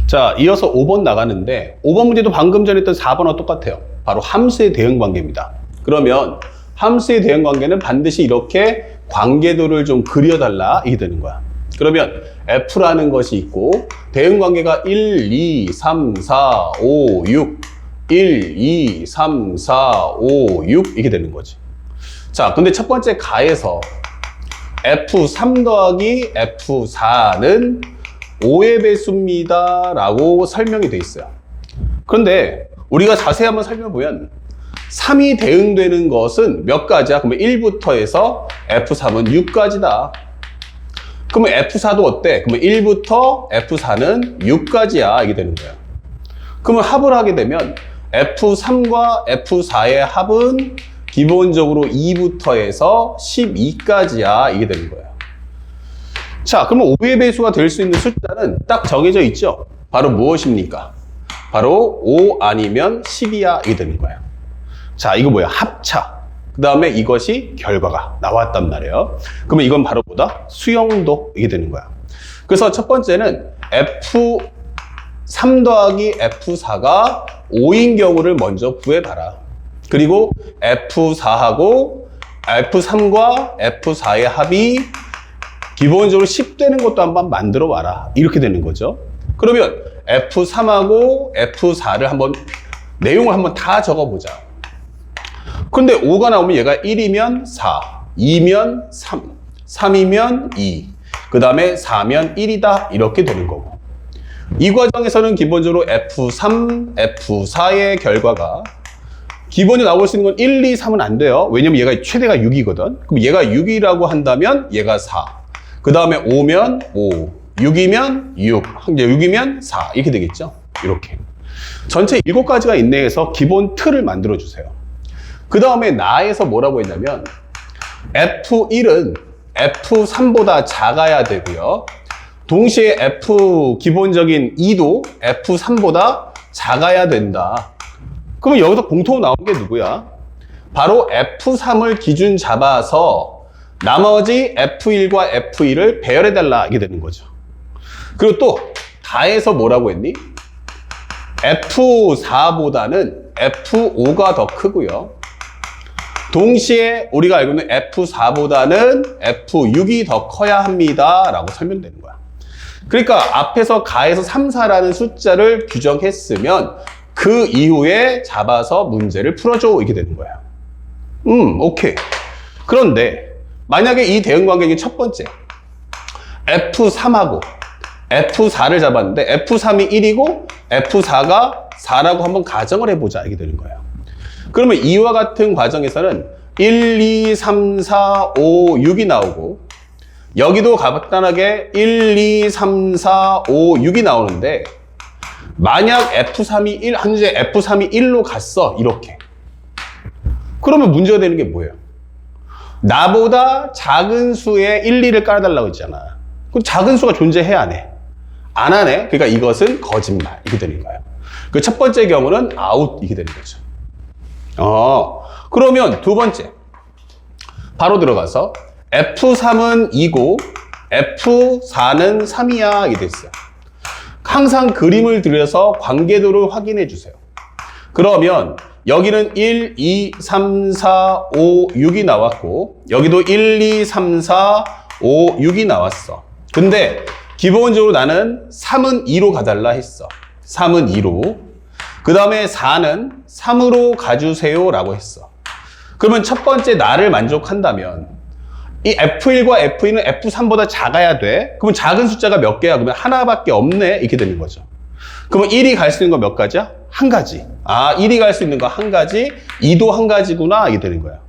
자, 이어서 5번 나가는데 5번 문제도 방금 전에 했던 4번과 똑같아요. 바로 함수의 대응 관계입니다. 그러면 함수의 대응 관계는 반드시 이렇게 관계도를 좀 그려달라 이게 되는 거야. 그러면 F라는 것이 있고 대응 관계가 1, 2, 3, 4, 5, 6 1, 2, 3, 4, 5, 6 이게 되는 거지. 자, 근데 첫 번째 가에서 F3 더하기 F4는 5의 배수입니다 라고 설명이 돼 있어요. 그런데 우리가 자세히 한번 살펴보면 3이 대응되는 것은 몇 가지야? 그러면 1부터 해서 F3은 6까지다. 그러면 F4도 어때? 그러면 1부터 F4는 6까지야 이게 되는 거야. 그러면 합을 하게 되면 F3과 F4의 합은 기본적으로 2부터 해서 12까지야 이게 되는 거예요. 자, 그러면 5의 배수가 될 수 있는 숫자는 딱 정해져 있죠. 바로 무엇입니까? 바로 5 아니면 10이야 이게 되는 거예요. 자, 이거 뭐야? 합차. 그 다음에 이것이 결과가 나왔단 말이에요. 그러면 이건 바로 뭐다? 수용도 이게 되는 거야. 그래서 첫 번째는 F3 더하기 F4가 5인 경우를 먼저 구해봐라. 그리고 F4하고 F3과 F4의 합이 기본적으로 10 되는 것도 한번 만들어 봐라. 이렇게 되는 거죠. 그러면 F3하고 F4를 한번 내용을 한번 다 적어보자. 근데 5가 나오면 얘가 1이면 4, 2면 3, 3이면 2, 그 다음에 4면 1이다. 이렇게 되는 거고. 이 과정에서는 기본적으로 F3, F4의 결과가 기본이 나올 수 있는 건 1, 2, 3은 안 돼요. 왜냐면 얘가 최대가 6이거든. 그럼 얘가 6이라고 한다면 얘가 4. 그 다음에 5면 5, 6이면 6, 6이면 4 이렇게 되겠죠. 이렇게. 전체 7가지가 있네 해서 기본 틀을 만들어 주세요. 그 다음에 나에서 뭐라고 했냐면 F1은 F3보다 작아야 되고요. 동시에 기본적인 2도 F3보다 작아야 된다. 그러면 여기서 공통으로 나온 게 누구야? 바로 F3을 기준 잡아서 나머지 F1과 F2를 배열해달라 이게 되는 거죠. 그리고 또 다해서 뭐라고 했니? F4보다는 F5가 더 크고요. 동시에 우리가 알고 있는 F4보다는 F6이 더 커야 합니다 라고 설명되는 거야. 그러니까 앞에서 가에서 3, 4라는 숫자를 규정했으면 그 이후에 잡아서 문제를 풀어줘 이렇게 되는 거야. 오케이. 그런데 만약에 이 대응 관계의 첫 번째 F3하고 F4를 잡았는데 F3이 1이고 F4가 4라고 한번 가정을 해보자 이게 되는 거예요. 그러면 이와 같은 과정에서는 1, 2, 3, 4, 5, 6이 나오고 여기도 간단하게 1, 2, 3, 4, 5, 6이 나오는데 만약 F3이 1, 현재 F3이 1로 갔어 이렇게. 그러면 문제가 되는 게 뭐예요? 나보다 작은 수의 1, 2를 깔아달라고 했잖아. 그럼 작은 수가 존재해야 안 해? 안 하네? 그러니까 이것은 거짓말 이게 되는 거예요. 그 첫 번째 경우는 아웃 이게 되는 거죠. 그러면 두 번째 바로 들어가서 F3은 2고 F4는 3이야 이게 됐어요. 항상 그림을 들여서 관계도를 확인해 주세요. 그러면 여기는 1, 2, 3, 4, 5, 6이 나왔고 여기도 1, 2, 3, 4, 5, 6이 나왔어. 근데 기본적으로 나는 3은 2로 가달라 했어. 3은 2로. 그 다음에 4는 3으로 가주세요 라고 했어. 그러면 첫 번째 나를 만족한다면 이 F1과 F2는 F3보다 작아야 돼. 그러면 작은 숫자가 몇 개야? 그러면 하나밖에 없네. 이렇게 되는 거죠. 그러면 1이 갈 수 있는 거 몇 가지야? 한 가지. 1이 갈 수 있는 거 한 가지, 2도 한 가지구나. 이게 되는 거야.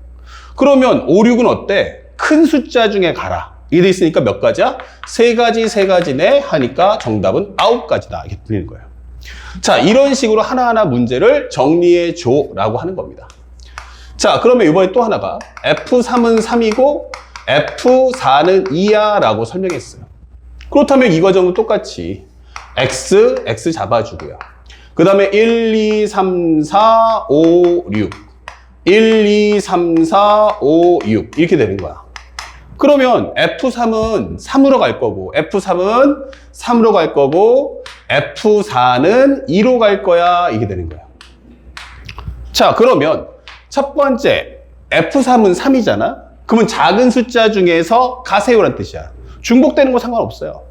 그러면 5, 6은 어때? 큰 숫자 중에 가라. 이게 돼 있으니까 몇 가지야? 세 가지네 하니까 정답은 9가지다. 이렇게 들리는 거예요. 자, 이런 식으로 하나하나 문제를 정리해 줘 라고 하는 겁니다. 자, 그러면 이번에 또 하나가 F3은 3이고 F4는 2야 라고 설명했어요. 그렇다면 이 과정은 똑같이 X 잡아주고요. 그 다음에 1, 2, 3, 4, 5, 6 1, 2, 3, 4, 5, 6 이렇게 되는 거야. 그러면 F3은 3으로 갈 거고 F3은 3으로 갈 거고 F4는 2로 갈 거야. 이게 되는 거야. 자, 그러면 첫 번째 F3은 3이잖아. 그러면 작은 숫자 중에서 가세요란 뜻이야. 중복되는 거 상관없어요.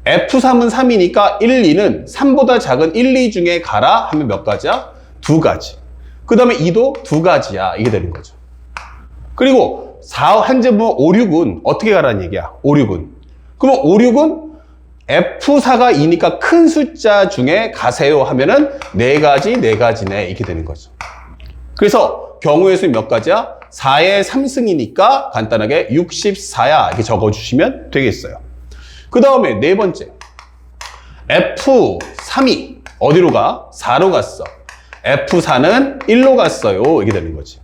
F3은 3이니까 1, 2는 3보다 작은 1, 2 중에 가라 하면 몇 가지야? 2가지. 그 다음에 2도 2가지야. 이게 되는 거죠. 그리고 4, 현재 뭐 5, 6은 어떻게 가라는 얘기야? 5, 6은. 그러면 5, 6은 F4가 2니까 큰 숫자 중에 가세요 하면은 4가지, 4가지네. 이렇게 되는 거죠. 그래서 경우의 수는 몇 가지야? 4의 3승이니까 간단하게 64야. 이렇게 적어주시면 되겠어요. 그 다음에 네 번째. F3이 어디로 가? 4로 갔어. F4는 1로 갔어요. 이게 되는 거지.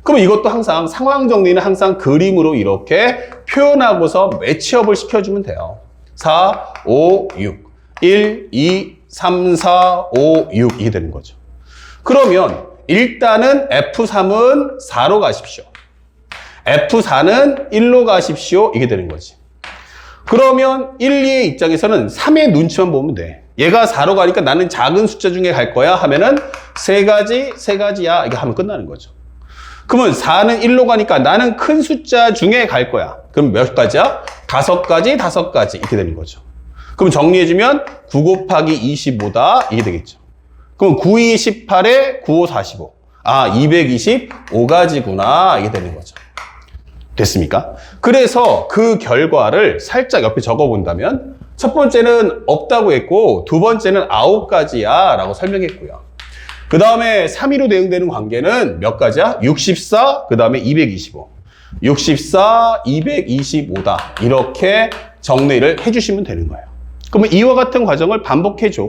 그럼 이것도 항상 상황 정리는 항상 그림으로 이렇게 표현하고서 매치업을 시켜주면 돼요. 4, 5, 6. 1, 2, 3, 4, 5, 6. 이게 되는 거죠. 그러면 일단은 F3은 4로 가십시오. F4는 1로 가십시오. 이게 되는 거지. 그러면 1, 2의 입장에서는 3의 눈치만 보면 돼. 얘가 4로 가니까 나는 작은 숫자 중에 갈 거야 하면은 3가지, 3가지야. 이게 하면 끝나는 거죠. 그러면 4는 1로 가니까 나는 큰 숫자 중에 갈 거야. 그럼 몇 가지야? 5가지, 5가지. 이렇게 되는 거죠. 그럼 정리해주면 9 곱하기 25다. 이게 되겠죠. 그럼 9, 2, 18에 9, 5, 45. 아, 225가지구나. 이게 되는 거죠. 됐습니까? 그래서 그 결과를 살짝 옆에 적어본다면 첫 번째는 없다고 했고 두 번째는 9가지야 라고 설명했고요. 그 다음에 3위로 대응되는 관계는 몇 가지야? 64, 그 다음에 225. 64, 225다. 이렇게 정리를 해주시면 되는 거예요. 그러면 이와 같은 과정을 반복해줘.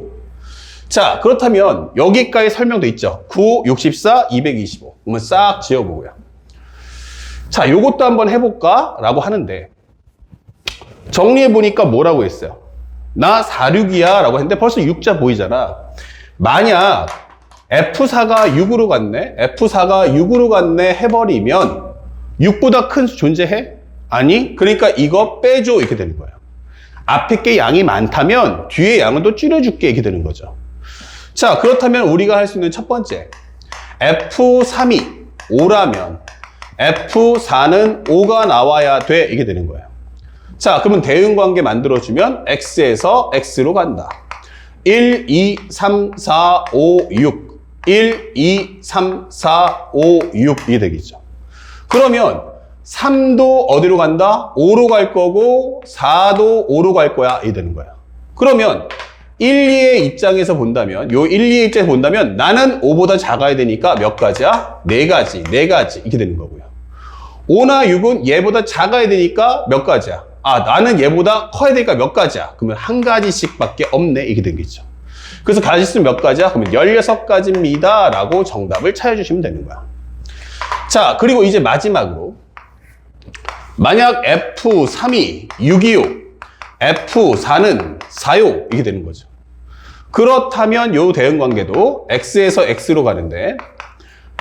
자, 그렇다면 여기까지 설명돼 있죠. 9, 64, 225. 그러면 싹 지어보고요. 자, 요것도 한번 해볼까? 라고 하는데 정리해보니까 뭐라고 했어요? 나 46이야 라고 했는데 벌써 6자 보이잖아. 만약 F4가 6으로 갔네? F4가 6으로 갔네 해버리면 6보다 큰 수 존재해? 아니, 그러니까 이거 빼줘 이렇게 되는 거예요. 앞에 게 양이 많다면 뒤에 양은 또 줄여줄게 이렇게 되는 거죠. 자, 그렇다면 우리가 할 수 있는 첫 번째 F3이 5라면 F4는 5가 나와야 돼 이게 되는 거예요. 자, 그러면 대응관계 만들어주면 X에서 X로 간다. 1, 2, 3, 4, 5, 6 1, 2, 3, 4, 5, 6 이게 되겠죠. 그러면 3도 어디로 간다? 5로 갈 거고 4도 5로 갈 거야 이게 되는 거야. 그러면 1, 2의 입장에서 본다면 요 1, 2의 입장에서 본다면 나는 5보다 작아야 되니까 몇 가지야? 4가지, 4가지 이렇게 되는 거고요. 5나 6은 얘보다 작아야 되니까 몇 가지야? 아, 나는 얘보다 커야 되니까 몇 가지야? 그러면 한 가지씩밖에 없네 이렇게 되겠죠. 그래서 가지 수는 몇 가지야? 그러면 16가지입니다 라고 정답을 찾아주시면 되는 거야. 자, 그리고 이제 마지막으로 만약 F3이 6이요 F4는 4요 이게 되는 거죠. 그렇다면 요 대응관계도 X에서 X로 가는데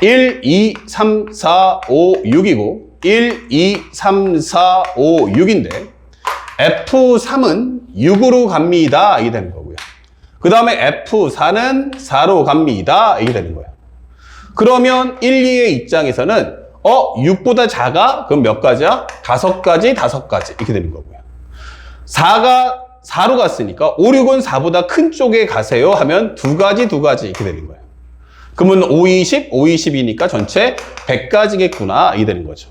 1, 2, 3, 4, 5, 6이고 1, 2, 3, 4, 5, 6인데 F3은 6으로 갑니다 이게 되는 거고요. 그 다음에 F4는 4로 갑니다 이게 되는 거예요. 그러면 1, 2의 입장에서는 6보다 작아? 그럼 몇 가지야? 5가지, 5가지 이렇게 되는 거고요. 4가 4로 갔으니까 5, 6은 4보다 큰 쪽에 가세요 하면 2가지, 2가지 이렇게 되는 거예요. 그러면 5, 20, 5, 20이니까 전체 100가지겠구나 이게 되는 거죠.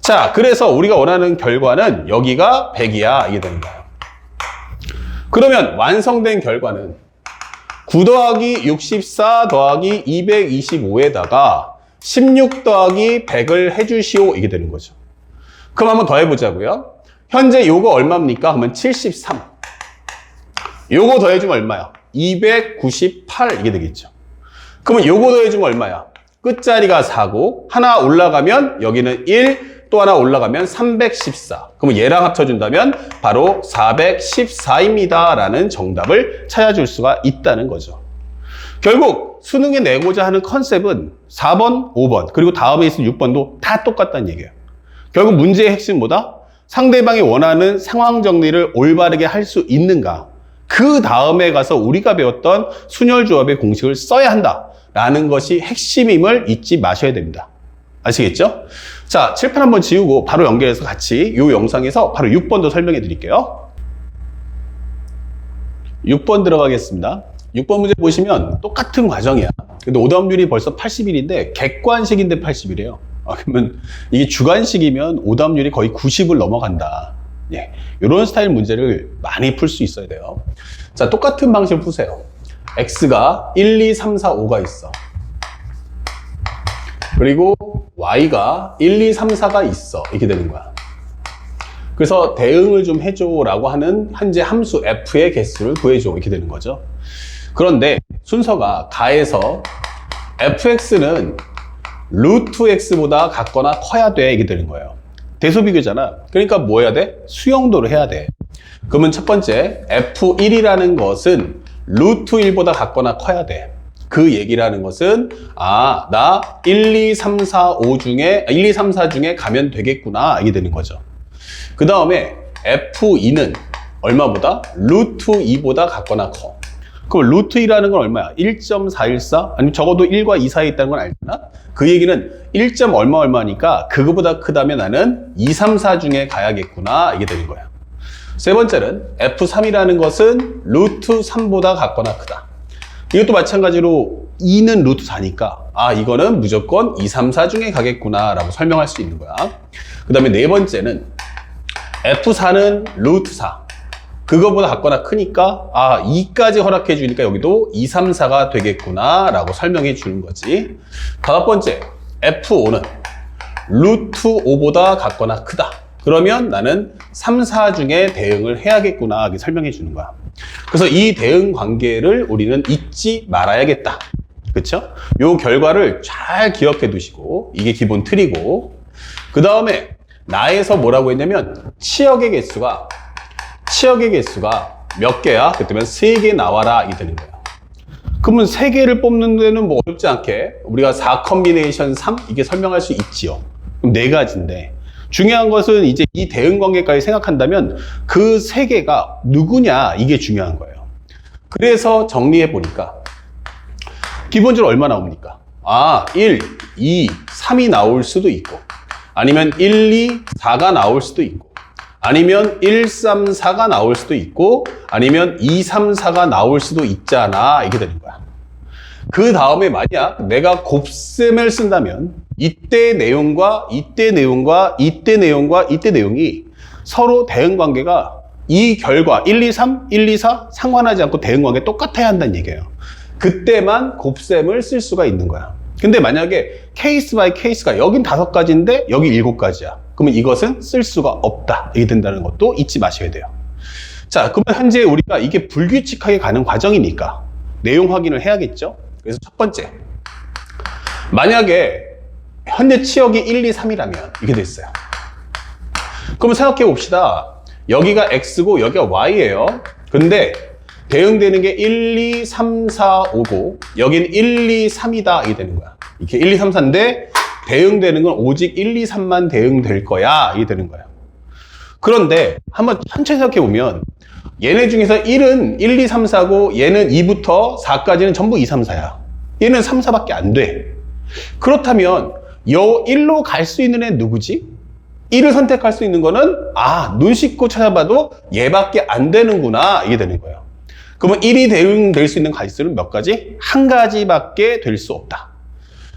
자, 그래서 우리가 원하는 결과는 여기가 100이야 이게 되는 거예요. 그러면 완성된 결과는 9 더하기 64 더하기 225에다가 16 더하기 100을 해주시오 이게 되는 거죠. 그럼 한번 더 해보자고요. 현재 요거 얼마입니까? 그러면 73. 요거 더해주면 얼마야? 298 이게 되겠죠. 그러면 요거 더해주면 얼마야? 끝자리가 4고 하나 올라가면 여기는 1, 또 하나 올라가면 314. 그러면 얘랑 합쳐준다면 바로 414입니다 라는 정답을 찾아줄 수가 있다는 거죠. 결국 수능에 내고자 하는 컨셉은 4번, 5번 그리고 다음에 있을 6번도 다 똑같다는 얘기예요. 결국 문제의 핵심은 뭐다? 상대방이 원하는 상황 정리를 올바르게 할 수 있는가? 그 다음에 가서 우리가 배웠던 순혈조합의 공식을 써야 한다라는 것이 핵심임을 잊지 마셔야 됩니다. 아시겠죠? 자, 칠판 한번 지우고 바로 연결해서 같이 이 영상에서 바로 6번도 설명해 드릴게요. 6번 들어가겠습니다. 6번 문제 보시면 똑같은 과정이야. 근데 오답률이 벌써 80일인데 객관식인데 80이래요. 그러면 이게 주관식이면 오답률이 거의 90을 넘어간다. 예, 이런 스타일 문제를 많이 풀 수 있어야 돼요. 자, 똑같은 방식을 푸세요. x가 1, 2, 3, 4, 5가 있어. 그리고 y가 1, 2, 3, 4가 있어. 이렇게 되는 거야. 그래서 대응을 좀 해줘 라고 하는 현재 함수 f의 개수를 구해줘. 이렇게 되는 거죠. 그런데 순서가 가에서 fx는 루트 x보다 같거나 커야 돼. 이게 되는 거예요. 대소비교잖아. 그러니까 뭐 해야 돼? 수영도를 해야 돼. 그러면 첫 번째 f1이라는 것은 루트 1보다 같거나 커야 돼. 그 얘기라는 것은 나 1, 2, 3, 4, 5 중에 1, 2, 3, 4 중에 가면 되겠구나. 이게 되는 거죠. 그 다음에 f2는 얼마보다? 루트 2보다 같거나 커. 그럼 루트 2라는 건 얼마야? 1.414? 아니면 적어도 1과 2 사이에 있다는 건 알잖아? 그 얘기는 1. 얼마니까 그거보다 크다면 나는 2, 3, 4 중에 가야겠구나. 이게 되는 거야. 세 번째는 F3이라는 것은 루트 3보다 같거나 크다. 이것도 마찬가지로 2는 루트 4니까 이거는 무조건 2, 3, 4 중에 가겠구나 라고 설명할 수 있는 거야. 그 다음에 네 번째는 F4는 루트 4. 그거보다 같거나 크니까 2까지 허락해 주니까 여기도 2, 3, 4가 되겠구나 라고 설명해 주는 거지. 다섯 번째 F5는 루트 5보다 같거나 크다. 그러면 나는 3, 4 중에 대응을 해야겠구나 이렇게 설명해 주는 거야. 그래서 이 대응 관계를 우리는 잊지 말아야겠다. 그쵸? 요 결과를 잘 기억해 두시고 이게 기본 틀이고, 그 다음에 나에서 뭐라고 했냐면 치역의 개수가 몇 개야? 그때면 3개 나와라 이 되는 거야. 그러면 3개를 뽑는 데는 뭐 어렵지 않게 우리가 4 컨비네이션 3 이게 설명할 수 있지요. 그럼 4가지인데 중요한 것은 이제 이 대응 관계까지 생각한다면 그 3개가 누구냐 이게 중요한 거예요. 그래서 정리해 보니까 기본적으로 얼마 나옵니까? 1, 2, 3이 나올 수도 있고, 아니면 1, 2, 4가 나올 수도 있고, 아니면 1, 3, 4가 나올 수도 있고, 아니면 2, 3, 4가 나올 수도 있잖아. 이게 되는 거야. 그 다음에 만약 내가 곱셈을 쓴다면 이때 내용과 이때 내용과 이때 내용과 이때 내용이 서로 대응 관계가 이 결과 1, 2, 3, 1, 2, 4 상관하지 않고 대응 관계 똑같아야 한다는 얘기예요. 그때만 곱셈을 쓸 수가 있는 거야. 근데 만약에 케이스 바이 케이스가 여긴 5가지인데 여기 7가지야. 그러면 이것은 쓸 수가 없다. 이게 된다는 것도 잊지 마셔야 돼요. 자, 그러면 현재 우리가 이게 불규칙하게 가는 과정이니까 내용 확인을 해야겠죠? 그래서 첫 번째, 만약에 현재 치역이 1, 2, 3이라면 이게 됐어요. 그러면 생각해 봅시다. 여기가 X고 여기가 Y예요. 근데 대응되는 게 1, 2, 3, 4, 5고 여긴 1, 2, 3이다. 이게 되는 거야. 이렇게 1, 2, 3, 4인데 대응되는 건 오직 1, 2, 3만 대응될 거야. 이게 되는 거야. 그런데 한번 천천히 생각해 보면 얘네 중에서 1은 1, 2, 3, 4고 얘는 2부터 4까지는 전부 2, 3, 4야. 얘는 3, 4밖에 안 돼. 그렇다면 요 1로 갈 수 있는 애 누구지? 1을 선택할 수 있는 거는 눈 씻고 찾아봐도 얘밖에 안 되는구나. 이게 되는 거예요. 그러면 1이 대응될 수 있는 가지수는 몇 가지? 한 가지밖에 될 수 없다.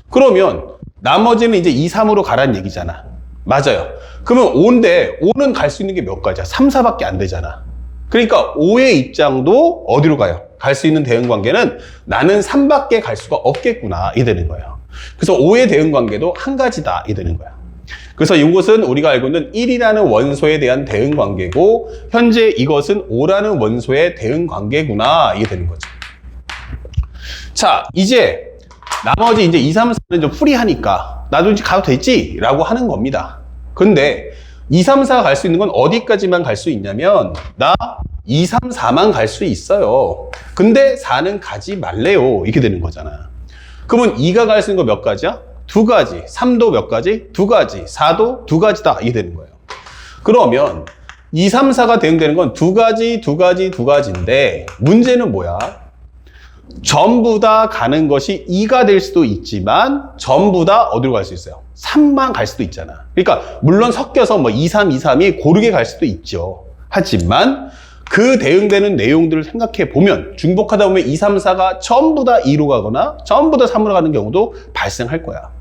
그러면 나머지는 이제 2, 3으로 가라는 얘기잖아. 맞아요. 그러면 5인데 5는 갈 수 있는 게 몇 가지야? 3, 4밖에 안 되잖아. 그러니까 5의 입장도 어디로 가요? 갈 수 있는 대응 관계는 나는 3밖에 갈 수가 없겠구나. 이 되는 거예요. 그래서 5의 대응 관계도 한 가지다. 이 되는 거야. 그래서 이것은 우리가 알고 있는 1이라는 원소에 대한 대응 관계고, 현재 이것은 5라는 원소의 대응 관계구나. 이게 되는 거죠. 자, 이제 나머지 이제 2, 3, 4는 좀 프리하니까 나도 이제 가도 되지? 라고 하는 겁니다. 근데 2, 3, 4가 갈 수 있는 건 어디까지만 갈 수 있냐면 나 2, 3, 4만 갈 수 있어요. 근데 4는 가지 말래요. 이렇게 되는 거잖아. 그러면 2가 갈 수 있는 거 몇 가지야? 2가지. 3도 몇 가지? 2가지. 4도 2가지다. 이게 되는 거예요. 그러면 2, 3, 4가 대응되는 건 두 가지인데 문제는 뭐야? 전부 다 가는 것이 2가 될 수도 있지만 전부 다 어디로 갈 수 있어요? 3만 갈 수도 있잖아. 그러니까 물론 섞여서 뭐 2, 3, 2, 3이 고르게 갈 수도 있죠. 하지만 그 대응되는 내용들을 생각해 보면 중복하다 보면 2, 3, 4가 전부 다 2로 가거나 전부 다 3으로 가는 경우도 발생할 거야.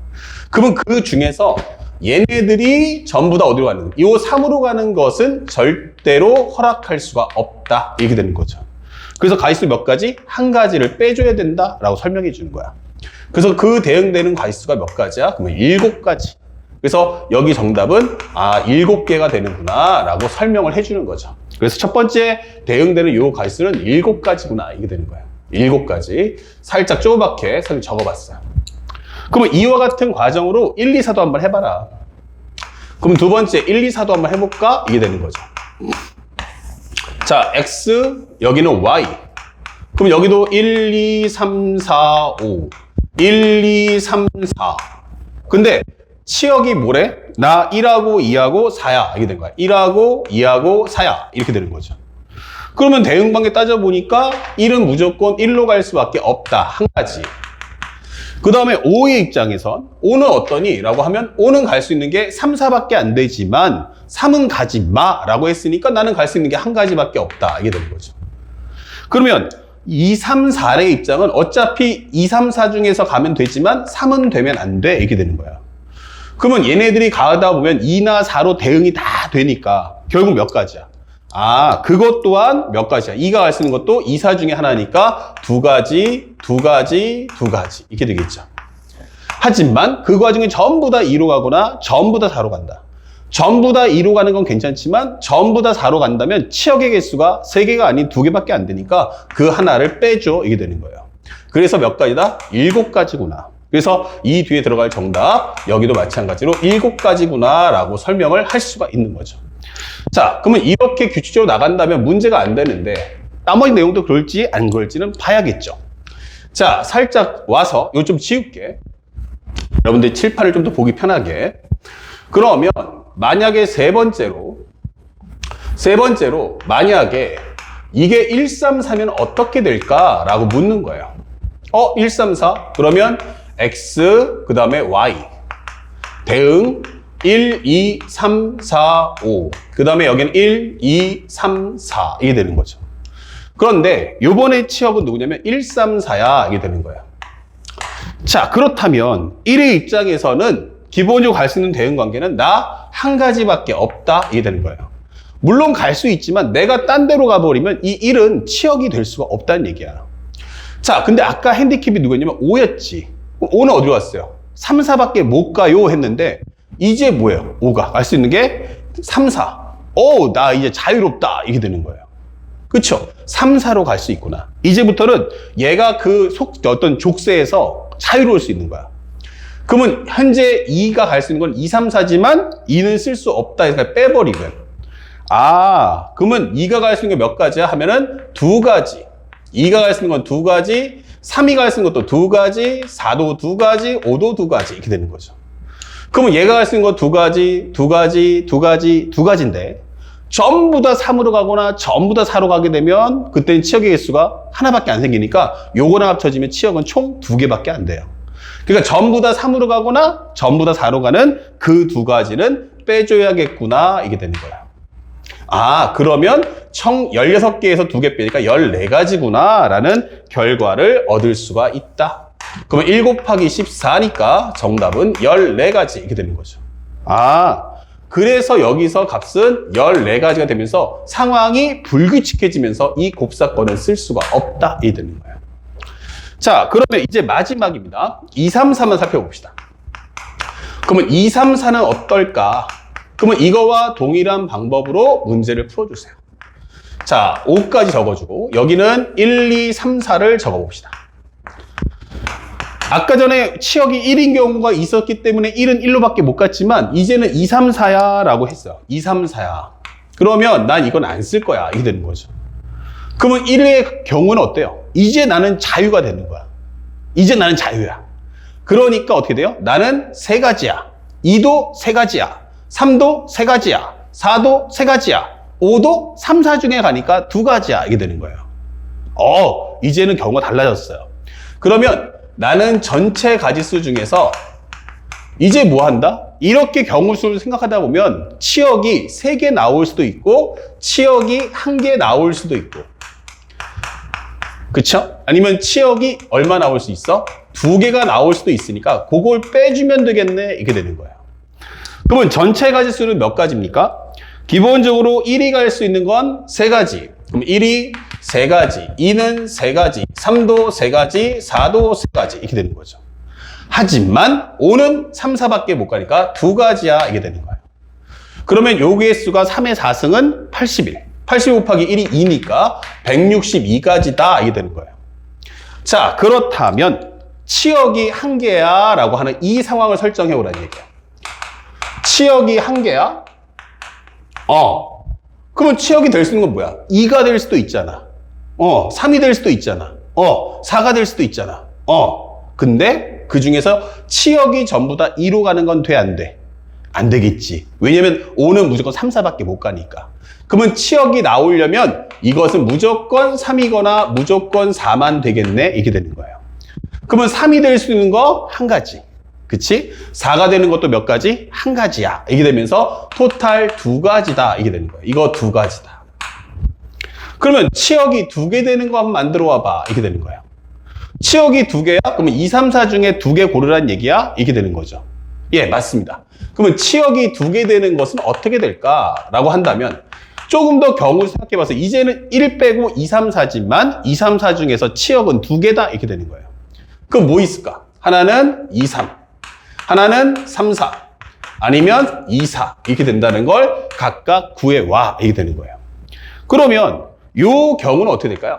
그러면 그 중에서 얘네들이 전부 다 어디로 가는, 이 3으로 가는 것은 절대로 허락할 수가 없다. 이렇게 되는 거죠. 그래서 가지수 몇 가지? 한 가지를 빼줘야 된다라고 설명해 주는 거야. 그래서 그 대응되는 가지수가 몇 가지야? 그러면 7가지. 그래서 여기 정답은 7개가 되는구나 라고 설명을 해주는 거죠. 그래서 첫 번째 대응되는 요 가지수는 7가지구나 이게 되는 거예요. 7가지. 살짝 조그맣게 선생님 적어봤어요. 그러면 이와 같은 과정으로 1, 2, 4도 한번 해봐라. 그럼 두 번째 1, 2, 4도 한번 해볼까? 이게 되는 거죠. 자, X, 여기는 Y. 그럼 여기도 1, 2, 3, 4, 5. 1, 2, 3, 4. 근데 치역이 뭐래? 나 1하고 2하고 4야. 이게 된 거야. 1하고 2하고 4야. 이렇게 되는 거죠. 그러면 대응관계 따져보니까 1은 무조건 1로 갈 수밖에 없다. 한 가지. 그 다음에 5의 입장에선 5는 어떠니? 라고 하면 5는 갈 수 있는 게 3, 4밖에 안 되지만 3은 가지 마 라고 했으니까 나는 갈 수 있는 게 한 가지밖에 없다. 이게 되는 거죠. 그러면 2, 3, 4의 입장은 어차피 2, 3, 4 중에서 가면 되지만 3은 되면 안 돼. 이렇게 되는 거야. 그러면 얘네들이 가다 보면 2나 4로 대응이 다 되니까 결국 몇 가지야? 그것 또한 몇 가지야? 2가 갈 수 있는 것도 2, 4 중에 하나니까 2가지, 2가지, 2가지 이렇게 되겠죠. 하지만 그 과정에 전부 다 2로 가거나 전부 다 4로 간다. 전부 다 2로 가는 건 괜찮지만 전부 다 4로 간다면 치역의 개수가 3개가 아닌 2개밖에 안 되니까 그 하나를 빼줘 이게 되는 거예요. 그래서 몇 가지다? 7가지구나. 그래서 이 뒤에 들어갈 정답 여기도 마찬가지로 7가지구나 라고 설명을 할 수가 있는 거죠. 자, 그러면 이렇게 규칙적으로 나간다면 문제가 안 되는데 나머지 내용도 그럴지 안 그럴지는 봐야겠죠. 자, 살짝 와서 이거 좀 지울게. 여러분들 칠판을 좀 더 보기 편하게. 그러면 만약에 세 번째로 만약에 이게 1, 3, 4면 어떻게 될까라고 묻는 거예요. 1, 3, 4 그러면 X 그 다음에 Y 대응 1, 2, 3, 4, 5 그 다음에 여기는 1, 2, 3, 4 이게 되는 거죠. 그런데 요번에 치역은 누구냐면 1, 3, 4야 이게 되는 거예요. 자, 그렇다면 1의 입장에서는 기본적으로 갈 수 있는 대응 관계는 나 한 가지밖에 없다 이게 되는 거예요. 물론 갈 수 있지만 내가 딴 데로 가버리면 이 1은 치역이 될 수가 없다는 얘기야. 자, 근데 아까 핸디캡이 누구였냐면 5였지. 5는 어디로 갔어요? 3, 4밖에 못 가요 했는데 이제 뭐예요? 5가 갈 수 있는 게 3, 4. 나 이제 자유롭다 이게 되는 거예요. 그쵸? 3, 4로 갈 수 있구나. 이제부터는 얘가 그 어떤 족쇄에서 자유로울 수 있는 거야. 그러면 현재 2가 갈 수 있는 건 2, 3, 4지만 2는 쓸 수 없다 해서 빼버리면 그러면 2가 갈 수 있는 게 몇 가지야? 하면은 2가지. 2가 갈 수 있는 건 2가지, 3이 갈 수 있는 것도 2가지, 4도 2가지, 5도 2가지 이렇게 되는 거죠. 그러면 얘가 갈 수 있는 건 2가지, 2가지, 2가지, 2가지인데 전부 다 3으로 가거나 전부 다 4로 가게 되면 그때는 치역의 개수가 하나밖에 안 생기니까 요거랑 합쳐지면 치역은 총 2개밖에 안 돼요. 그러니까 전부 다 3으로 가거나 전부 다 4로 가는 그 2가지는 빼줘야겠구나 이게 되는 거야. 그러면 총 16개에서 2개 빼니까 14가지구나 라는 결과를 얻을 수가 있다. 그러면 1 곱하기 14니까 정답은 14가지 이렇게 되는 거죠. 그래서 여기서 값은 14가지가 되면서 상황이 불규칙해지면서 이 곱사건을 쓸 수가 없다 이렇게 되는 거예요. 자, 그러면 이제 마지막입니다. 2, 3, 4만 살펴봅시다. 그러면 2, 3, 4는 어떨까? 그러면 이거와 동일한 방법으로 문제를 풀어주세요. 자, 5까지 적어주고 여기는 1, 2, 3, 4를 적어봅시다. 아까 전에 치역이 1인 경우가 있었기 때문에 1은 1로밖에 못 갔지만 이제는 2, 3, 4야 라고 했어요. 2, 3, 4야. 그러면 난 이건 안 쓸 거야. 이게 되는 거죠. 그러면 1의 경우는 어때요? 이제 나는 자유가 되는 거야. 이제 나는 자유야. 그러니까 어떻게 돼요? 나는 3가지야. 2도 3가지야. 3도 3가지야. 4도 3가지야. 5도 3, 4 중에 가니까 두 가지야. 이게 되는 거예요. 이제는 경우가 달라졌어요. 그러면 나는 전체 가지수 중에서 이제 뭐 한다? 이렇게 경우수를 생각하다 보면 치역이 3개 나올 수도 있고 치역이 1개 나올 수도 있고, 그쵸? 아니면 치역이 얼마 나올 수 있어? 2개가 나올 수도 있으니까 그걸 빼주면 되겠네. 이렇게 되는 거예요. 그러면 전체 가지수는 몇 가지입니까? 기본적으로 1이 갈 수 있는 건 3가지. 그럼 1이 3가지, 2는 3가지, 3도 3가지, 4도 3가지 이렇게 되는 거죠. 하지만 5는 3, 4밖에 못 가니까 2가지야 이게 되는 거예요. 그러면 요 개수가 3의 4승은 81. 80 곱하기 1이 2니까 162가지다 이게 되는 거예요. 자, 그렇다면 치역이 1개야 라고 하는 이 상황을 설정해 오라는 얘기야. 치역이 1개야? 그러면 치역이 될 수 있는 건 뭐야? 2가 될 수도 있잖아. 3이 될 수도 있잖아. 4가 될 수도 있잖아. 근데 그 중에서 치역이 전부 다 2로 가는 건 돼, 안 돼? 안 되겠지. 왜냐면 5는 무조건 3, 4밖에 못 가니까. 그러면 치역이 나오려면 이것은 무조건 3이거나 무조건 4만 되겠네? 이렇게 되는 거예요. 그러면 3이 될 수 있는 거 1가지. 그치? 4가 되는 것도 몇 가지? 1가지야. 이게 되면서 토탈 2가지다. 이게 되는 거예요. 이거 2가지다. 그러면 치역이 2개 되는 거 한번 만들어 와봐. 이렇게 되는 거예요. 치역이 2개야? 그러면 2, 3, 4 중에 2개 고르란 얘기야? 이렇게 되는 거죠. 예, 맞습니다. 그러면 치역이 2개 되는 것은 어떻게 될까라고 한다면 조금 더 경우를 생각해봐서 이제는 1 빼고 2, 3, 4지만 2, 3, 4 중에서 치역은 2개다. 이렇게 되는 거예요. 그럼 뭐 있을까? 하나는 2, 3. 하나는 3, 4, 아니면 2, 4 이렇게 된다는 걸 각각 구해와 이렇게 되는 거예요. 그러면 요 경우는 어떻게 될까요?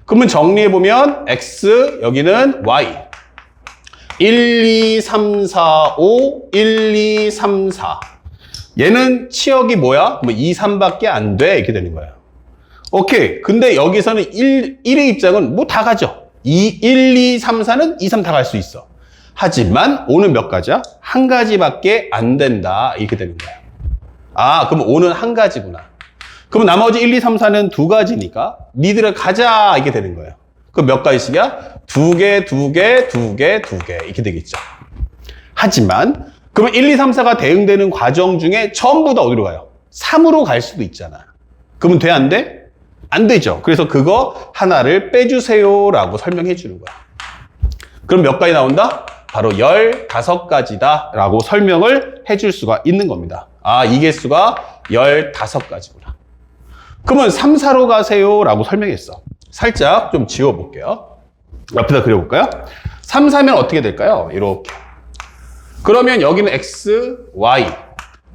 그러면 정리해보면 X, 여기는 Y 1, 2, 3, 4, 5 1, 2, 3, 4 얘는 치역이 뭐야? 뭐 2, 3밖에 안 돼 이렇게 되는 거예요. 오케이. 근데 여기서는 1의 입장은 뭐 다 가죠. 1, 2, 3, 4는 2, 3 다 갈 수 있어. 하지만 5는 몇 가지야? 1가지밖에 안 된다. 이렇게 되는 거예요. 그럼 5는 1가지구나. 그럼 나머지 1, 2, 3, 4는 2가지니까 니들은 가자. 이렇게 되는 거예요. 그럼 몇 가지씩이야? 2개, 2개, 2개, 2개. 이렇게 되겠죠. 하지만 그러면 1, 2, 3, 4가 대응되는 과정 중에 전부 다 어디로 가요? 3으로 갈 수도 있잖아. 그러면 돼? 안 돼? 안 되죠. 그래서 그거 하나를 빼주세요. 라고 설명해 주는 거야. 그럼 몇 가지 나온다? 바로 15가지다 라고 설명을 해줄 수가 있는 겁니다. 이 개수가 15가지구나. 그러면 3, 4로 가세요 라고 설명했어. 살짝 좀 지워볼게요. 옆에다 그려볼까요? 3, 4면 어떻게 될까요? 이렇게. 그러면 여기는 X, Y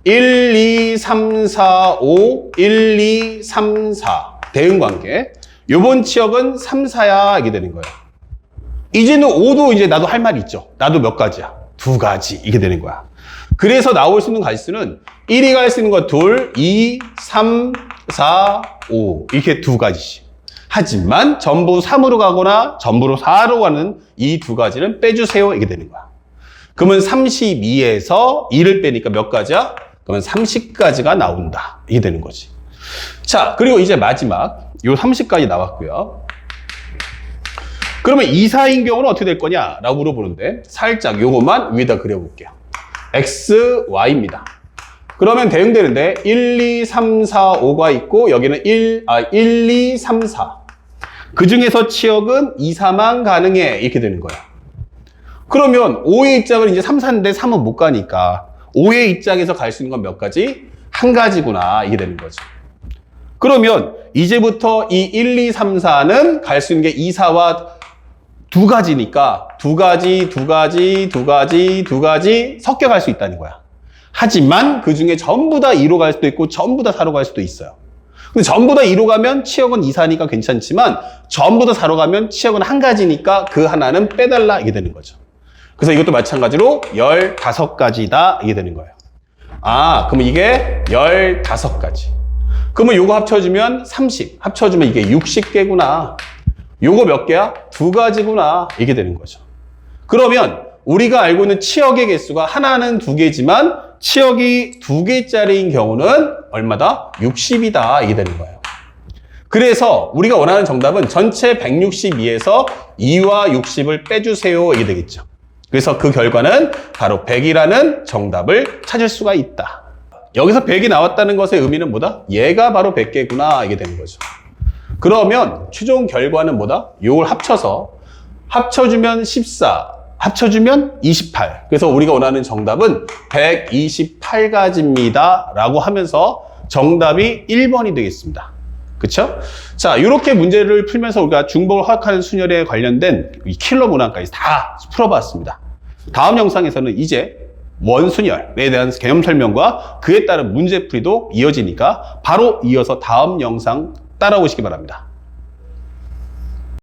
1, 2, 3, 4, 5 1, 2, 3, 4 대응관계. 요번 치역은 3, 4야 이게 되는 거예요. 이제는 5도 이제 나도 할 말이 있죠. 나도 몇 가지야? 2가지. 이게 되는 거야. 그래서 나올 수 있는 가지수는 1이 갈 수 있는 거 2, 2, 3, 4, 5. 이렇게 2가지씩. 하지만 전부 3으로 가거나 전부로 4로 가는 이 2가지는 빼주세요. 이게 되는 거야. 그러면 32에서 2를 빼니까 몇 가지야? 그러면 30가지가 나온다. 이게 되는 거지. 자, 그리고 이제 마지막. 요 30까지 나왔고요. 그러면 2, 4인 경우는 어떻게 될 거냐? 라고 물어보는데 살짝 요것만 위에다 그려볼게요. X, Y입니다. 그러면 대응되는데 1, 2, 3, 4, 5가 있고 여기는 1, 2, 3, 4. 그 중에서 치역은 2, 4만 가능해. 이렇게 되는 거야. 그러면 5의 입장은 이제 3, 4인데 3은 못 가니까 5의 입장에서 갈 수 있는 건 몇 가지? 1가지구나. 이게 되는 거죠. 그러면 이제부터 이 1, 2, 3, 4는 갈 수 있는 게 2, 4와 2가지니까 2가지, 2가지, 2가지, 2가지 섞여 갈 수 있다는 거야. 하지만 그 중에 전부 다 2로 갈 수도 있고 전부 다 4로 갈 수도 있어요. 근데 전부 다 2로 가면 치역은 2, 4니까 괜찮지만 전부 다 4로 가면 치역은 1가지니까 그 하나는 빼달라 이게 되는 거죠. 그래서 이것도 마찬가지로 15가지다 이게 되는 거예요. 그러면 이게 15가지. 그러면 요거 합쳐주면 30. 합쳐주면 이게 60개구나. 요거 몇 개야? 2가지구나. 이게 되는 거죠. 그러면 우리가 알고 있는 치역의 개수가 하나는 2개지만 치역이 2개짜리인 경우는 얼마다? 60이다. 이게 되는 거예요. 그래서 우리가 원하는 정답은 전체 162에서 2와 60을 빼주세요. 이게 되겠죠. 그래서 그 결과는 바로 100이라는 정답을 찾을 수가 있다. 여기서 100이 나왔다는 것의 의미는 뭐다? 얘가 바로 100개구나. 이게 되는 거죠. 그러면 최종 결과는 뭐다? 요걸 합쳐주면 14, 합쳐주면 28. 그래서 우리가 원하는 정답은 128가지입니다. 라고 하면서 정답이 1번이 되겠습니다. 그쵸? 자, 이렇게 문제를 풀면서 우리가 중복을 허락하는 순열에 관련된 이 킬러 문항까지 다 풀어봤습니다. 다음 영상에서는 이제 원순열에 대한 개념 설명과 그에 따른 문제풀이도 이어지니까 바로 이어서 다음 영상 따라오시기 바랍니다.